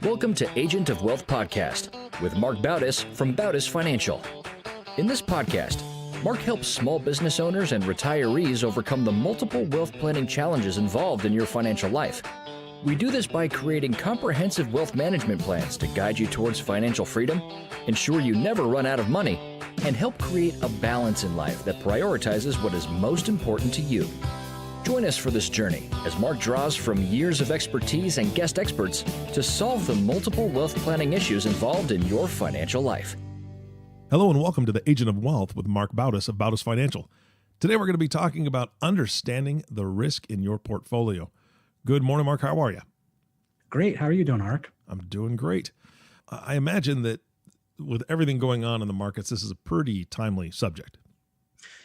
Welcome to Agent of Wealth Podcast with Marc Bautis from Bautis Financial. In this podcast, Marc helps small business owners and retirees overcome the multiple wealth planning challenges involved in your financial life. We do this by creating comprehensive wealth management plans to guide you towards financial freedom, ensure you never run out of money, and help create a balance in life that prioritizes what is most important to you. Join us for this journey as Marc draws from years of expertise and guest experts to solve the multiple wealth planning issues involved in your financial life. Hello and welcome to the Agent of Wealth with Marc Bautis of Bautis Financial. Today we're going to be talking about understanding the risk in your portfolio. Good morning, Marc. How are you? Great. How are you doing, Marc? I'm doing great. I imagine that with everything going on in the markets, this is a pretty timely subject.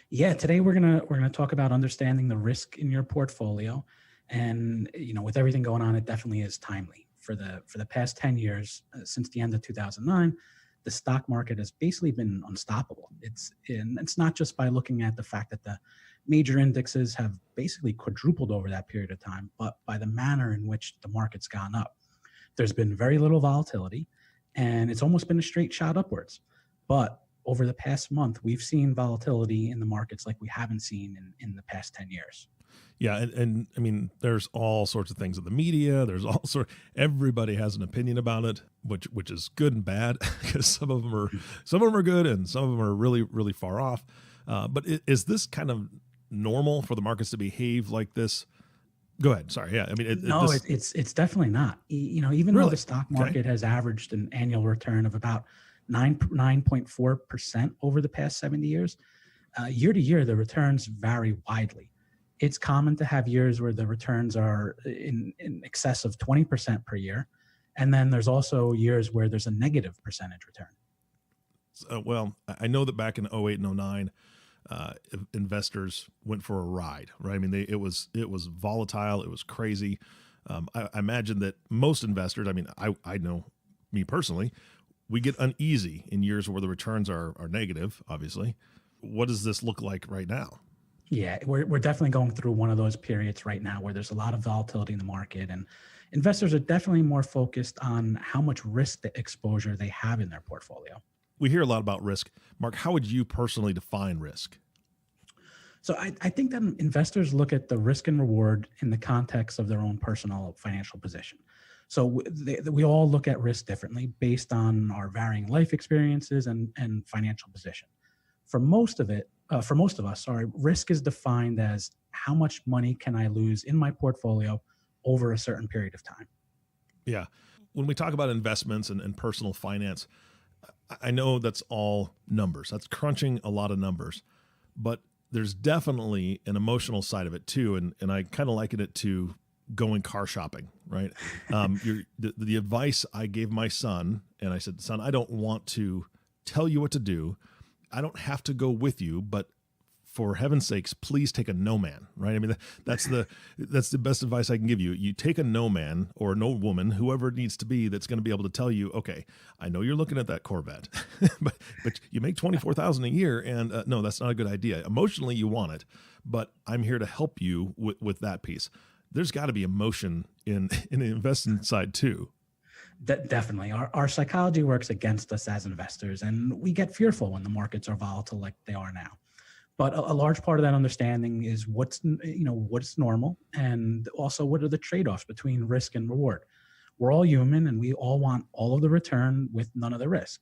Yeah, today we're gonna talk about understanding the risk in your portfolio, and with everything going on, it definitely is timely. For the past 10 years, since the end of 2009, the stock market has basically been unstoppable. It's not just by looking at the fact that the major indexes have basically quadrupled over that period of time, but by the manner in which the market's gone up. There's been very little volatility, and it's almost been a straight shot upwards. But over the past month, we've seen volatility in the markets like we haven't seen in the past 10 years. Yeah, and I mean, there's all sorts of things in the media. There's everybody has an opinion about it, which is good and bad because some of them are good and some of them are really, really far off. But is this kind of normal for the markets to behave like this? Go ahead. Sorry. Yeah. I mean, it's definitely not. Even though the stock market has averaged an annual return of about 9.4% over the past 70 years, year to year, the returns vary widely. It's common to have years where the returns are in excess of 20% per year. And then there's also years where there's a negative percentage return. Well, I know that back in 08 and 09, investors went for a ride, right? I mean, it was volatile. It was crazy. I imagine that most investors, I mean, I know me personally, we get uneasy in years where the returns are negative, obviously. What does this look like right now? Yeah, we're definitely going through one of those periods right now where there's a lot of volatility in the market, and investors are definitely more focused on how much risk exposure they have in their portfolio. We hear a lot about risk. Marc, how would you personally define risk? So I think that investors look at the risk and reward in the context of their own personal financial position. So we all look at risk differently based on our varying life experiences and financial position. For most of us, risk is defined as how much money can I lose in my portfolio over a certain period of time. Yeah. When we talk about investments and personal finance, I know that's all numbers. That's crunching a lot of numbers, but there's definitely an emotional side of it too. And I kind of liken it to going car shopping, right? The advice I gave my son, and I said, son, I don't want to tell you what to do. I don't have to go with you, but for heaven's sakes, please take a no man, right? I mean, that's the best advice I can give you. You take a no man or no woman, whoever it needs to be, that's going to be able to tell you, okay, I know you're looking at that Corvette, but you make $24,000 a year, and no, that's not a good idea. Emotionally, you want it, but I'm here to help you with that piece. There's got to be emotion in the investing side too. Definitely. Our psychology works against us as investors, and we get fearful when the markets are volatile like they are now. But a large part of that understanding is what's normal, and also what are the trade-offs between risk and reward. We're all human, and we all want all of the return with none of the risk.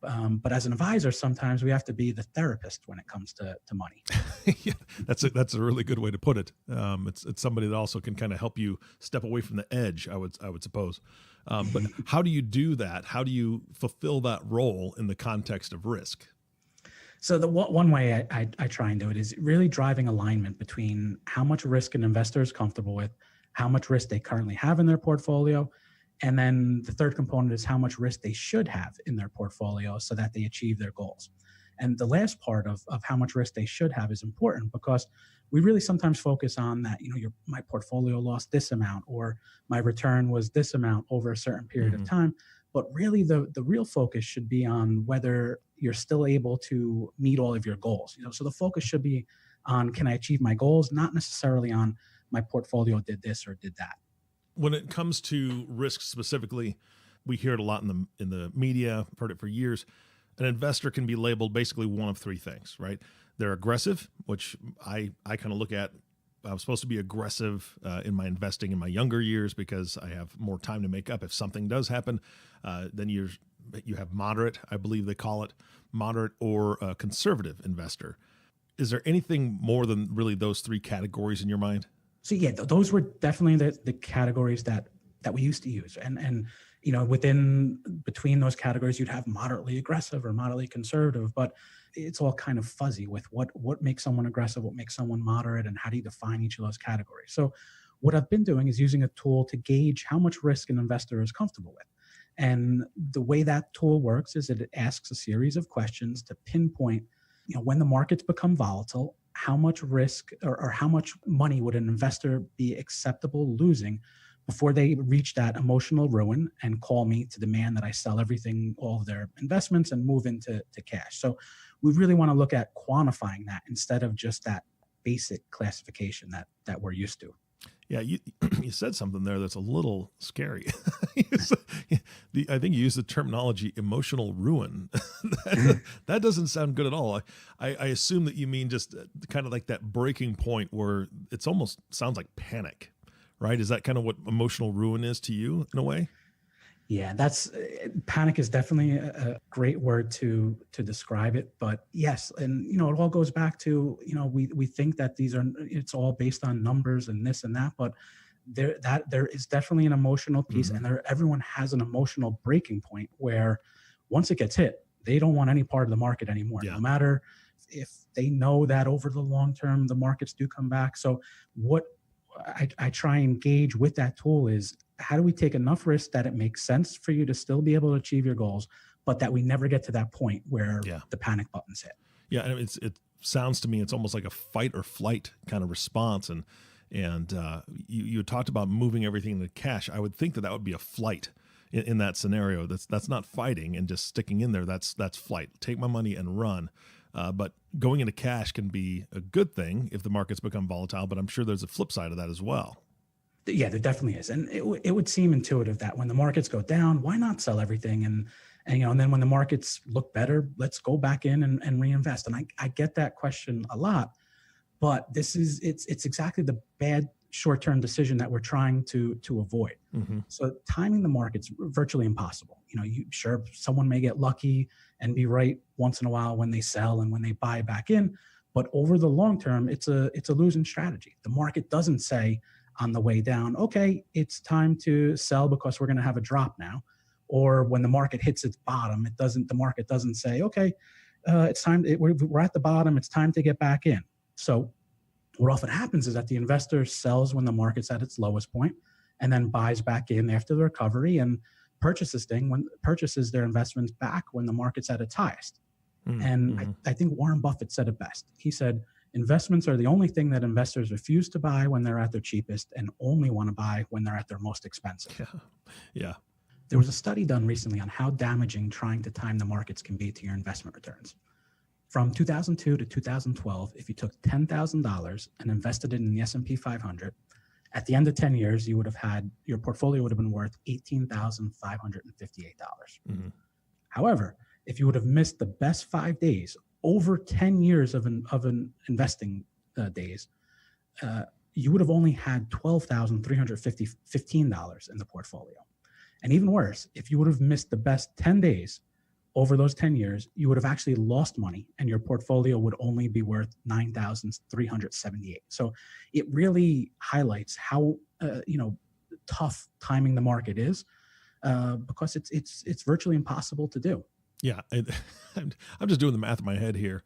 But as an advisor, sometimes we have to be the therapist when it comes to money. Yeah, that's a really good way to put it. It's somebody that also can kind of help you step away from the edge, I would suppose. But how do you do that? How do you fulfill that role in the context of risk? So the one way I try and do it is really driving alignment between how much risk an investor is comfortable with, how much risk they currently have in their portfolio, and then the third component is how much risk they should have in their portfolio so that they achieve their goals. And the last part of how much risk they should have is important because we really sometimes focus on that, my portfolio lost this amount or my return was this amount over a certain period of time. But really the real focus should be on whether you're still able to meet all of your goals. So the focus should be on, can I achieve my goals? Not necessarily on my portfolio did this or did that. when it comes to risk specifically, we hear it a lot in the media. I've heard it for years. An investor can be labeled basically one of three things, right? They're aggressive, which I kind of look at. I was supposed to be aggressive in my investing in my younger years because I have more time to make up if something does happen. Then you have moderate, I believe they call it, moderate or conservative investor. Is there anything more than really those three categories in your mind? So yeah, those were definitely the categories that we used to use. And between those categories, you'd have moderately aggressive or moderately conservative, but it's all kind of fuzzy with what makes someone aggressive, what makes someone moderate, and how do you define each of those categories. So what I've been doing is using a tool to gauge how much risk an investor is comfortable with. And the way that tool works is it asks a series of questions to pinpoint, when the markets become volatile, how much risk or how much money would an investor be acceptable losing before they reach that emotional ruin and call me to demand that I sell everything, all of their investments, and move into cash. So we really want to look at quantifying that instead of just that basic classification that we're used to. Yeah, you said something there that's a little scary. I think you used the terminology emotional ruin. That doesn't sound good at all. I assume that you mean just kind of like that breaking point where it's almost sounds like panic, right? Is that kind of what emotional ruin is to you in a way? Yeah, that's panic is definitely a great word to describe it. But yes, and it all goes back to we think that it's all based on numbers and this and that, but there is definitely an emotional piece, and everyone has an emotional breaking point where once it gets hit, they don't want any part of the market anymore. Yeah. No matter if they know that over the long term the markets do come back. So what I try and gauge with that tool is, how do we take enough risk that it makes sense for you to still be able to achieve your goals, but that we never get to that point where the panic buttons hit? Yeah, and it sounds to me it's almost like a fight or flight kind of response. And you talked about moving everything into cash. I would think that would be a flight in that scenario. That's not fighting and just sticking in there. That's flight. Take my money and run. But going into cash can be a good thing if the markets become volatile. But I'm sure there's a flip side of that as well. Yeah, there definitely is. And it would seem intuitive that when the markets go down, why not sell everything? And then when the markets look better, let's go back in and reinvest. And I get that question a lot, but it's exactly the bad short-term decision that we're trying to avoid. So timing the market's virtually impossible. Sure, someone may get lucky and be right once in a while when they sell and when they buy back in, but over the long term, it's a losing strategy. The market doesn't say on the way down, okay, it's time to sell because we're going to have a drop now. Or when the market hits its bottom, the market doesn't say, okay, it's time, we're at the bottom, it's time to get back in. So what often happens is that the investor sells when the market's at its lowest point and then buys back in after the recovery and purchases their investments back when the market's at its highest. And I think Warren Buffett said it best. He said, investments are the only thing that investors refuse to buy when they're at their cheapest and only want to buy when they're at their most expensive. Yeah. There was a study done recently on how damaging trying to time the markets can be to your investment returns. From 2002 to 2012, if you took $10,000 and invested it in the S&P 500, at the end of 10 years, your portfolio would have been worth $18,558. However, if you would have missed the best 5 days over 10 years of investing days, you would have only had $12,315 in the portfolio. And even worse, if you would have missed the best 10 days over those 10 years, you would have actually lost money and your portfolio would only be worth $9,378. So it really highlights how tough timing the market is, because it's virtually impossible to do. Yeah, I'm just doing the math in my head here.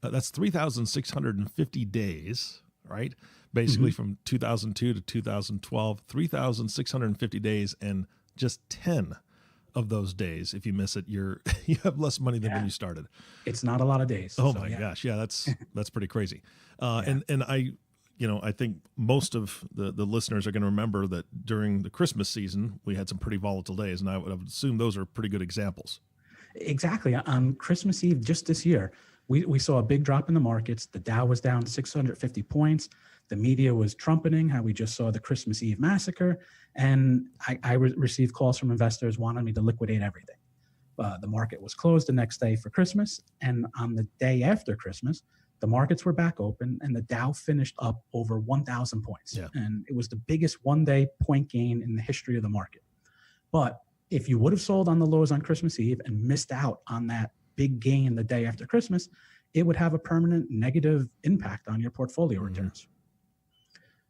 That's 3,650 days, right? Basically from 2002 to 2012, 3,650 days, and just 10 of those days, if you miss it, you have less money than when you started. It's not a lot of days. Oh my gosh, yeah, that's pretty crazy. And I think most of the listeners are going to remember that during the Christmas season we had some pretty volatile days, and I would assume those are pretty good examples. Exactly. On Christmas Eve, just this year, we saw a big drop in the markets. The Dow was down 650 points. The media was trumpeting how we just saw the Christmas Eve massacre. And I received calls from investors wanting me to liquidate everything. The market was closed the next day for Christmas. And on the day after Christmas, the markets were back open and the Dow finished up over 1,000 points. Yeah. And it was the biggest one-day point gain in the history of the market. But if you would have sold on the lows on Christmas Eve and missed out on that big gain the day after Christmas, it would have a permanent negative impact on your portfolio returns.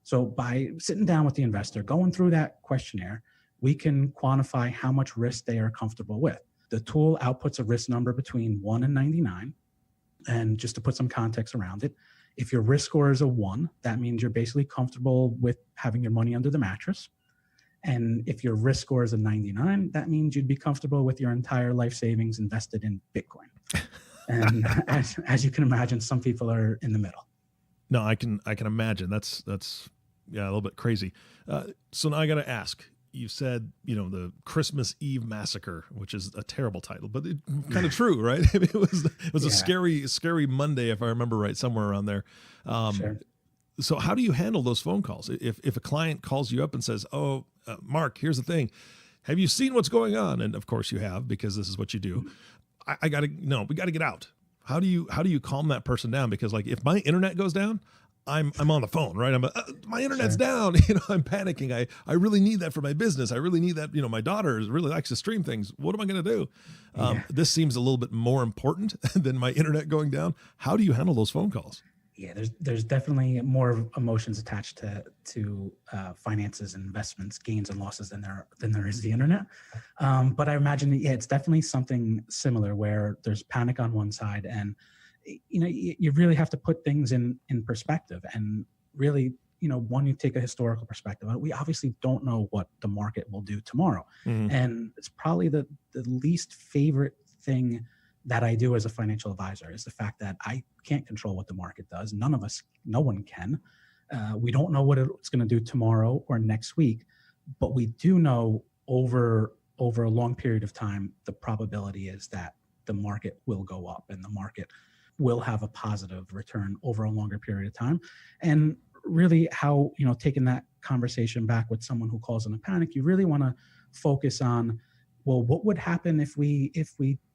So by sitting down with the investor, going through that questionnaire, we can quantify how much risk they are comfortable with. The tool outputs a risk number between 1 and 99. And just to put some context around it, if your risk score is a 1, that means you're basically comfortable with having your money under the mattress. And if your risk score is a 99, that means you'd be comfortable with your entire life savings invested in Bitcoin. And as you can imagine, some people are in the middle. No, I can imagine. That's a little bit crazy. So now I got to ask. You said, the Christmas Eve massacre, which is a terrible title, but it kind of true, right? I mean, it was a scary Monday, if I remember right, somewhere around there. Sure. So how do you handle those phone calls? If a client calls you up and says, "Oh, Mark, here's the thing. Have you seen what's going on?" And of course you have, because this is what you do. We got to get out. How do you calm that person down? Because like if my internet goes down, I'm on the phone, right? My internet's down. I'm panicking. I really need that for my business. I really need that. My daughter really likes to stream things. What am I going to do? This seems a little bit more important than my internet going down. How do you handle those phone calls? Yeah, there's definitely more emotions attached to finances and investments, gains and losses than there is the internet. But I imagine it's definitely something similar where there's panic on one side, and you really have to put things in perspective, and really, you take a historical perspective. We obviously don't know what the market will do tomorrow. Mm-hmm. And it's probably the least favorite thing that I do as a financial advisor is the fact that I can't control what the market does. No one can. We don't know what it's going to do tomorrow or next week, but we do know over a long period of time, the probability is that the market will go up and the market will have a positive return over a longer period of time. And really how, taking that conversation back with someone who calls in a panic, you really want to focus on, well, what would happen if we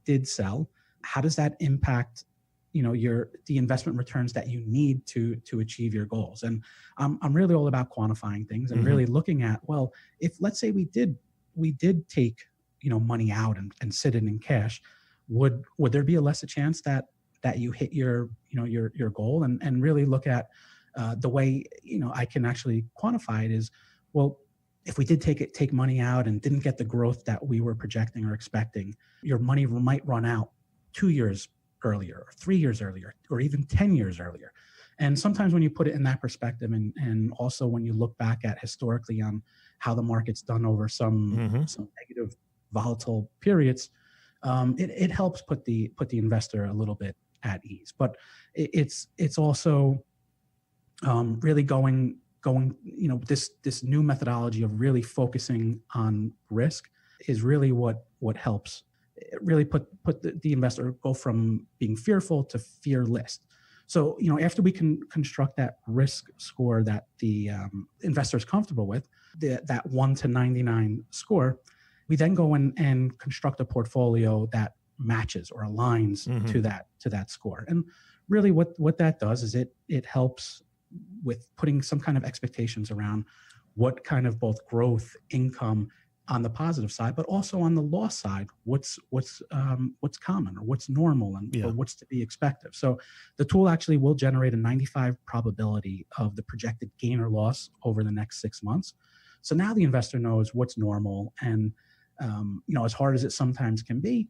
did sell? How does that impact, the investment returns that you need to achieve your goals? And I'm really all about quantifying things and really looking at, well, if let's say we did take, money out and sit it in cash, would there be a lesser chance that you hit your goal? And really look at the way, I can actually quantify it is, well, if we did take money out and didn't get the growth that we were projecting or expecting, your money might run out 2 years earlier, or 3 years earlier, or even 10 years earlier. And sometimes when you put it in that perspective, and also when you look back at historically on how the market's done over some negative volatile periods, it helps put the investor a little bit at ease. But it's also really going, this new methodology of really focusing on risk is really what helps really put the investor go from being fearful to fearless. So, after we can construct that risk score that the investor is comfortable with, that 1 to 99 score, we then go in and construct a portfolio that matches or aligns to that score. And really what that does is it helps with putting some kind of expectations around what kind of both growth, income on the positive side, but also on the loss side, what's common or what's normal or what's to be expected. So the tool actually will generate a 95 probability of the projected gain or loss over the next 6 months. So now the investor knows what's normal. And as hard as it sometimes can be,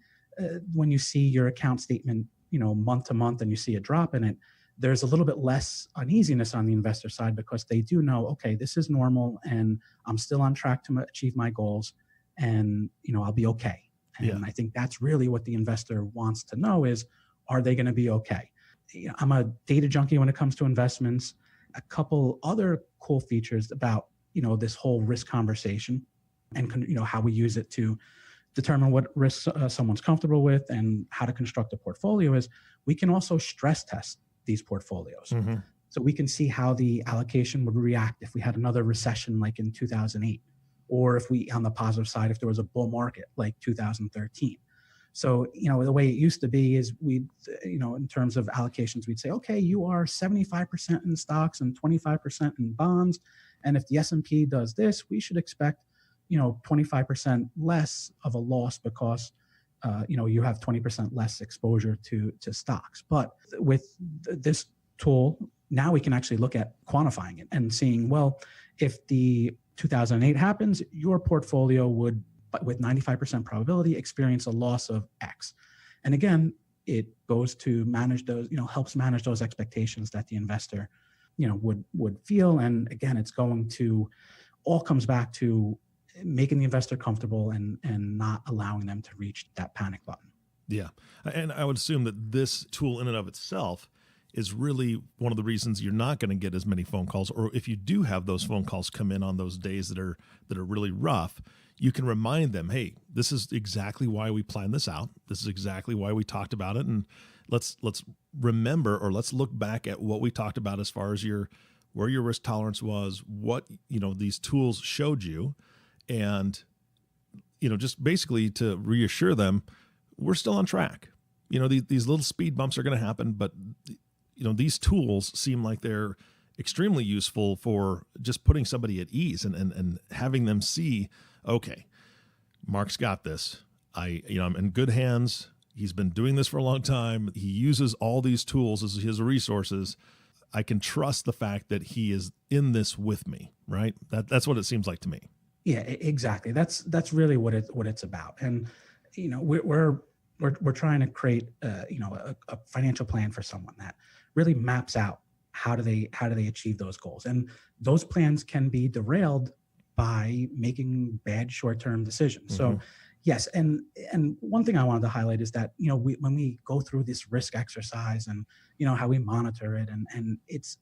when you see your account statement, month to month, and you see a drop in it, there's a little bit less uneasiness on the investor side, because they do know, okay, this is normal and I'm still on track to achieve my goals, and I'll be okay. And I think that's really what the investor wants to know is, are they going to be okay? I'm a data junkie when it comes to investments. A couple other cool features about, this whole risk conversation and, how we use it to determine what risks someone's comfortable with and how to construct a portfolio is we can also stress test these portfolios. So we can see how the allocation would react if we had another recession like in 2008, or if we, on the positive side, if there was a bull market like 2013. So, the way it used to be is in terms of allocations, we'd say, okay, you are 75% in stocks and 25% in bonds. And if the S&P does this, we should expect, 25% less of a loss because, you have 20% less exposure to stocks. But with this tool, now we can actually look at quantifying it and seeing, well, if the 2008 happens, your portfolio would, but with 95% probability, experience a loss of X. And again, it goes to manage those, helps manage those expectations that the investor, would feel. And again, it's going to, all comes back to making the investor comfortable and not allowing them to reach that panic button. Yeah. And I would assume that this tool in and of itself is really one of the reasons you're not going to get as many phone calls, or if you do have those phone calls come in on those days that are really rough, you can remind them, hey, this is exactly why we planned this out. This is exactly why we talked about it. And let's remember, or let's look back at what we talked about as far as where your risk tolerance was, what, these tools showed you. And, just basically to reassure them, we're still on track. These little speed bumps are going to happen, but these tools seem like they're extremely useful for just putting somebody at ease and having them see, okay, Marc's got this. I'm in good hands. He's been doing this for a long time. He uses all these tools as his resources. I can trust the fact that he is in this with me, right? That's what it seems like to me. Yeah, exactly. That's really what it's about. And, we're trying to create, a financial plan for someone that really maps out how do they achieve those goals. And those plans can be derailed by making bad short-term decisions. Mm-hmm. So yes. And one thing I wanted to highlight is that, when we go through this risk exercise and, how we monitor it, and it's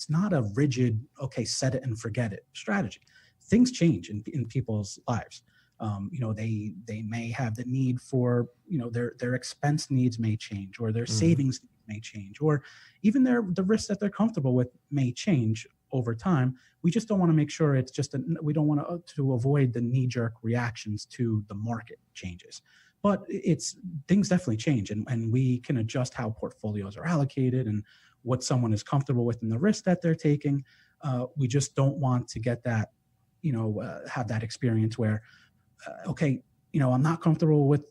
not a rigid, okay, set it and forget it strategy. Things change in people's lives. They may have the need for, their expense needs may change, or their savings may change, or even the risks that they're comfortable with may change over time. We just don't want to make sure it's just we don't want to avoid the knee-jerk reactions to the market changes. But things definitely change, and we can adjust how portfolios are allocated and what someone is comfortable with and the risk that they're taking. We just don't want to get that, have that experience where, okay, I'm not comfortable with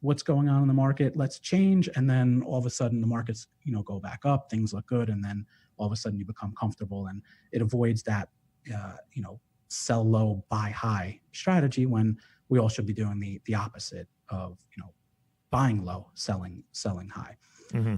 what's going on in the market. Let's change. And then all of a sudden the markets, go back up, things look good. And then all of a sudden you become comfortable, and it avoids that, sell low, buy high strategy, when we all should be doing the opposite of, buying low, selling high. Mm-hmm.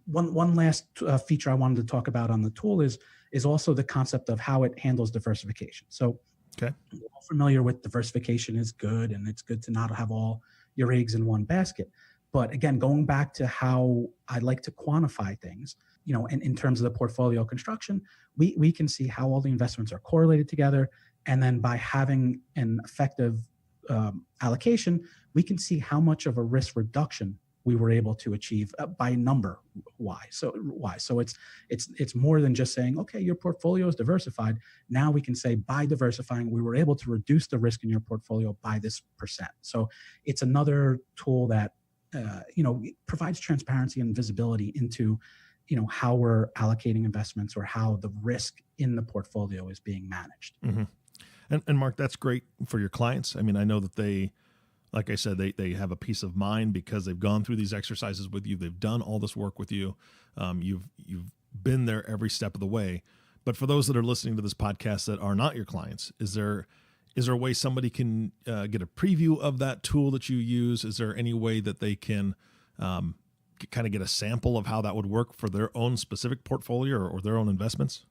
One last feature I wanted to talk about on the tool is also the concept of how it handles diversification. So, okay, we're all familiar with diversification is good, and it's good to not have all your eggs in one basket. But again, going back to how I like to quantify things, in terms of the portfolio construction, we can see how all the investments are correlated together. And then by having an effective allocation, we can see how much of a risk reduction we were able to achieve by number. Why? So it's more than just saying, okay, your portfolio is diversified. Now we can say by diversifying, we were able to reduce the risk in your portfolio by this percent. So it's another tool that, provides transparency and visibility into, how we're allocating investments, or how the risk in the portfolio is being managed. Mm-hmm. And Marc, that's great for your clients. I mean, I know that they, like I said, they have a peace of mind because they've gone through these exercises with you. They've done all this work with you. You've been there every step of the way. But for those that are listening to this podcast that are not your clients, is there a way somebody can get a preview of that tool that you use? Is there any way that they can kind of get a sample of how that would work for their own specific portfolio or their own investments?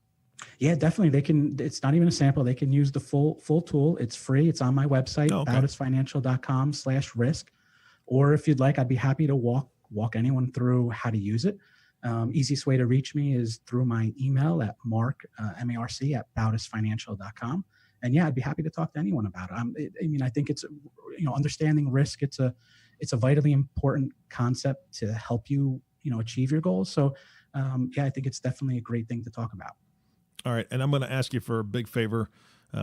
Yeah, definitely. They can. It's not even a sample. They can use the full tool. It's free. It's on my website, bautisfinancial.com/risk. Or if you'd like, I'd be happy to walk anyone through how to use it. Easiest way to reach me is through my email at Marc, M-A-R-C, at bautisfinancial.com. And yeah, I'd be happy to talk to anyone about it. I think it's, understanding risk. It's a vitally important concept to help you, achieve your goals. So yeah, I think it's definitely a great thing to talk about. All right. And I'm going to ask you for a big favor,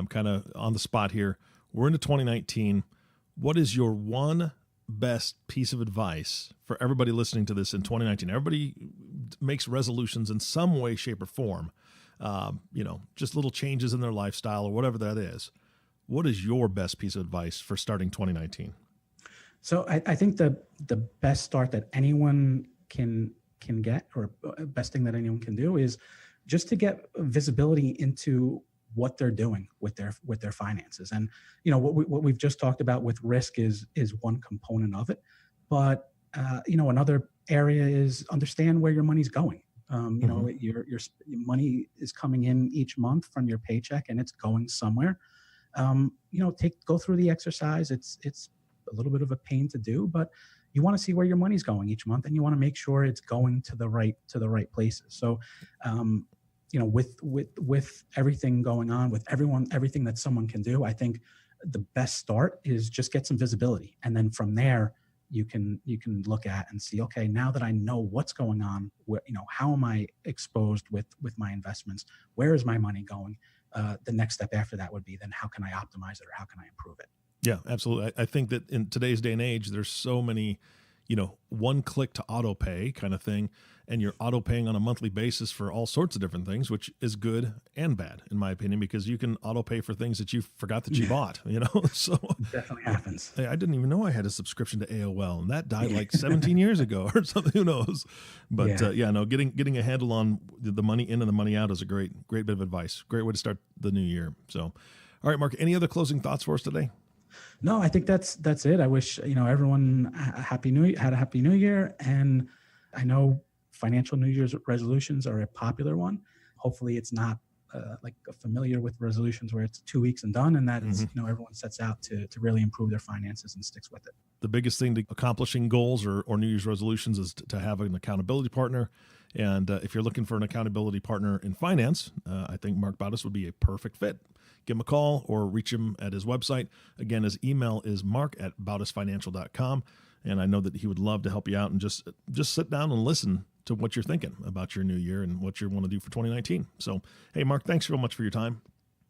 kind of on the spot here. We're into 2019. What is your one best piece of advice for everybody listening to this in 2019? Everybody makes resolutions in some way, shape, or form. Just little changes in their lifestyle or whatever that is. What is your best piece of advice for starting 2019? So I think the best start that anyone can get, or best thing that anyone can do, is just to get visibility into what they're doing with their finances. And what we've just talked about with risk is one component of it, but another area is understand where your money's going. Your money is coming in each month from your paycheck, and it's going somewhere. Go through the exercise. It's a little bit of a pain to do, but you want to see where your money's going each month, and you want to make sure it's going to the right places. So, with everything going on, with everything that someone can do, I think the best start is just get some visibility, and then from there you can look at and see, okay, now that I know what's going on, how am I exposed with my investments? Where is my money going? The next step after that would be, then how can I optimize it, or how can I improve it? Yeah, absolutely. I think that in today's day and age, there's so many, one click to auto pay kind of thing. And you're auto paying on a monthly basis for all sorts of different things, which is good and bad, in my opinion, because you can auto pay for things that you forgot that you bought, So it definitely happens. I didn't even know I had a subscription to AOL, and that died like 17 years ago or something. Who knows? But getting a handle on the money in and the money out is a great bit of advice. Great way to start the new year. So, all right, Mark, any other closing thoughts for us today? No, I think that's it. I wish, everyone had a happy new year. And I know financial New Year's resolutions are a popular one. Hopefully it's not like familiar with resolutions where it's 2 weeks and done, and that everyone sets out to really improve their finances and sticks with it. The biggest thing to accomplishing goals or New Year's resolutions is to have an accountability partner. And if you're looking for an accountability partner in finance, I think Marc Bautis would be a perfect fit. Give him a call or reach him at his website. Again, his email is mark@bautisfinancial.com. And I know that he would love to help you out and just sit down and listen to what you're thinking about your new year and what you want to do for 2019. So, hey, Mark, thanks so much for your time.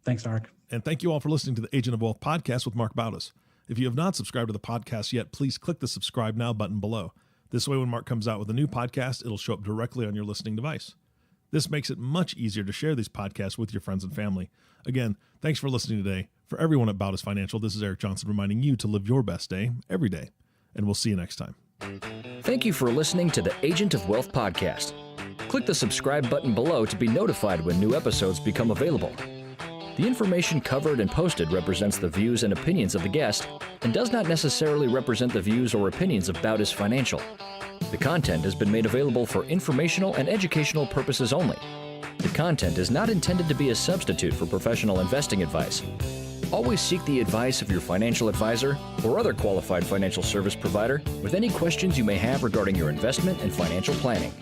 Thanks, Mark. And thank you all for listening to the Agent of Wealth podcast with Marc Bautis. If you have not subscribed to the podcast yet, please click the subscribe now button below. This way, when Mark comes out with a new podcast, it'll show up directly on your listening device. This makes it much easier to share these podcasts with your friends and family. Again, thanks for listening today. For everyone at Bautis Financial, this is Eric Johnson reminding you to live your best day every day. And we'll see you next time. Thank you for listening to the Agent of Wealth podcast. Click the subscribe button below to be notified when new episodes become available. The information covered and posted represents the views and opinions of the guest and does not necessarily represent the views or opinions of Bautis Financial. The content has been made available for informational and educational purposes only. The content is not intended to be a substitute for professional investing advice. Always seek the advice of your financial advisor or other qualified financial service provider with any questions you may have regarding your investment and financial planning.